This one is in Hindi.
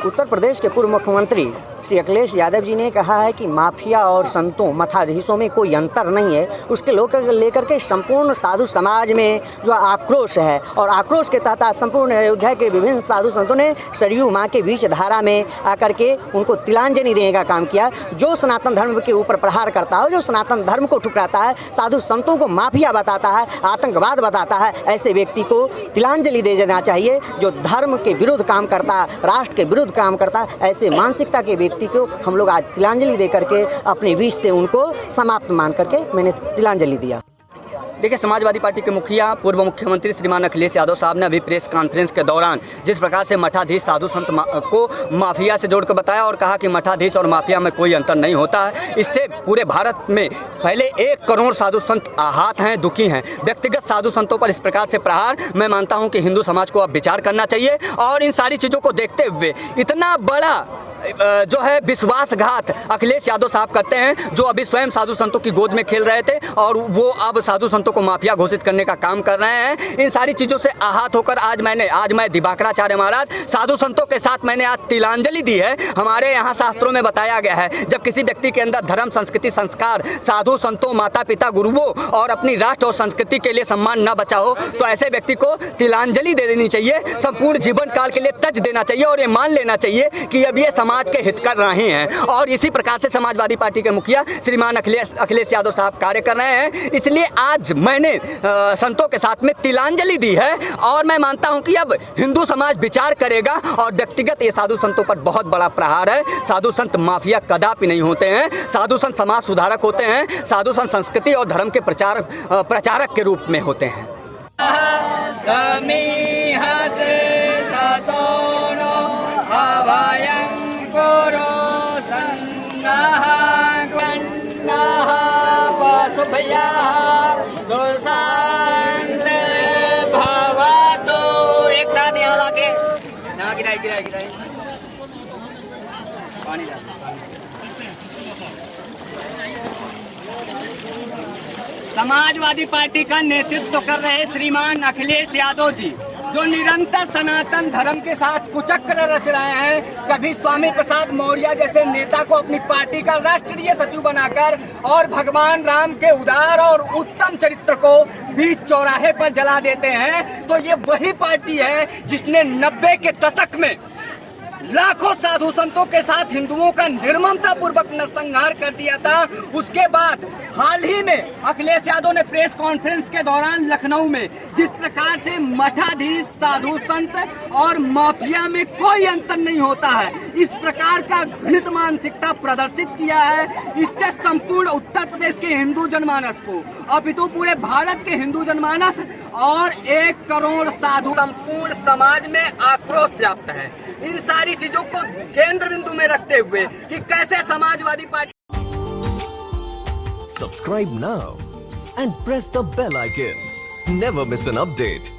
उत्तर प्रदेश के पूर्व मुख्यमंत्री श्री अखिलेश यादव जी ने कहा है कि माफिया और संतों मठाधीशों में कोई अंतर नहीं है। उसके लेकर के संपूर्ण साधु समाज में जो आक्रोश है और आक्रोश के तहत संपूर्ण अयोध्या के विभिन्न साधु संतों ने सरयू माँ के बीच धारा में आकर के उनको तिलांजलि देने का काम किया। जो सनातन धर्म के ऊपर प्रहार करता है, जो सनातन धर्म को ठुकराता है, साधु संतों को माफिया बताता है, आतंकवाद बताता है, ऐसे व्यक्ति को तिलांजलि दे देना चाहिए। जो धर्म के विरुद्ध काम करता है, राष्ट्र के विरुद्ध काम करता है, ऐसे मानसिकता के व्यक्ति को हम लोग आज तिलांजलि दे करके अपने बीच से उनको समाप्त मान करके मैंने तिलांजलि दिया। देखिए, समाजवादी पार्टी के मुखिया पूर्व मुख्यमंत्री श्रीमान अखिलेश यादव साहब ने अभी प्रेस कॉन्फ्रेंस के दौरान जिस प्रकार से मठाधीश साधु संत को माफिया से जोड़कर बताया और कहा कि मठाधीश और माफिया में कोई अंतर नहीं होता है। इससे पूरे भारत में पहले 1 करोड़ साधु संत आहत हैं, दुखी हैं। व्यक्तिगत साधु संतों पर इस प्रकार से प्रहार, मैं मानता हूँ कि हिंदू समाज को अब विचार करना चाहिए। और इन सारी चीज़ों को देखते हुए इतना बड़ा जो है विश्वासघात अखिलेश यादव साहब करते हैं, जो अभी स्वयं साधु संतों की गोद में खेल रहे थे और वो अब साधु संतों को माफिया घोषित करने का काम कर रहे हैं। इन सारी चीज़ों से आहत होकर आज मैं दिवाकराचार्य महाराज साधु संतों के साथ मैंने आज तिलांजलि दी है। हमारे यहाँ शास्त्रों में बताया गया है, जब किसी व्यक्ति के अंदर धर्म, संस्कृति, संस्कार, साधु संतों, माता पिता, गुरुओं और अपनी राष्ट्र और संस्कृति के लिए सम्मान न बचा हो तो ऐसे व्यक्ति को तिलांजलि दे देनी चाहिए, संपूर्ण जीवन काल के लिए तज देना चाहिए और ये मान लेना चाहिए कि अब ये समाज के हित कर रहे हैं। और इसी प्रकार से समाजवादी पार्टी के मुखिया श्रीमान अखिलेश यादव साहब कार्य कर रहे हैं। इसलिए आज मैंने संतों के साथ में तिलांजलि दी है और मैं मानता हूं कि अब हिंदू समाज विचार करेगा और व्यक्तिगत ये साधु संतों पर बहुत बड़ा प्रहार है। साधु संत माफिया कदापि नहीं होते हैं। साधु संत समाज सुधारक होते हैं। साधु संत संस्कृति और धर्म के प्रचारक के रूप में होते हैं। एक साथ यहाँ लाके गिराई पानी डाल। समाजवादी पार्टी का नेतृत्व कर रहे श्रीमान अखिलेश यादव जी, जो निरंतर सनातन धर्म के साथ कुचक्र रच रहे हैं, कभी स्वामी प्रसाद मौर्य जैसे नेता को अपनी पार्टी का राष्ट्रीय सचिव बनाकर और भगवान राम के उदार और उत्तम चरित्र को बीच चौराहे पर जला देते हैं, तो ये वही पार्टी है जिसने 90 के दशक में लाखों साधु संतों के साथ हिंदुओं का निर्ममता पूर्वक नरसंहार कर दिया था। उसके बाद हाल ही में अखिलेश यादव ने प्रेस कॉन्फ्रेंस के दौरान लखनऊ में जिस प्रकार से मठाधीश, साधु संत और माफिया में कोई अंतर नहीं होता है, इस प्रकार का घृणित मानसिकता प्रदर्शित किया है। इससे संपूर्ण उत्तर प्रदेश के हिंदू जनमानस को, अपितु पूरे भारत के हिंदू जनमानस और 1 करोड़ साधु संपूर्ण समाज में आक्रोश व्याप्त है। इन सारी चीजों को केंद्र बिंदु में रखते हुए कि कैसे Samajwadi party. Subscribe now and press the bell icon. Never miss an update.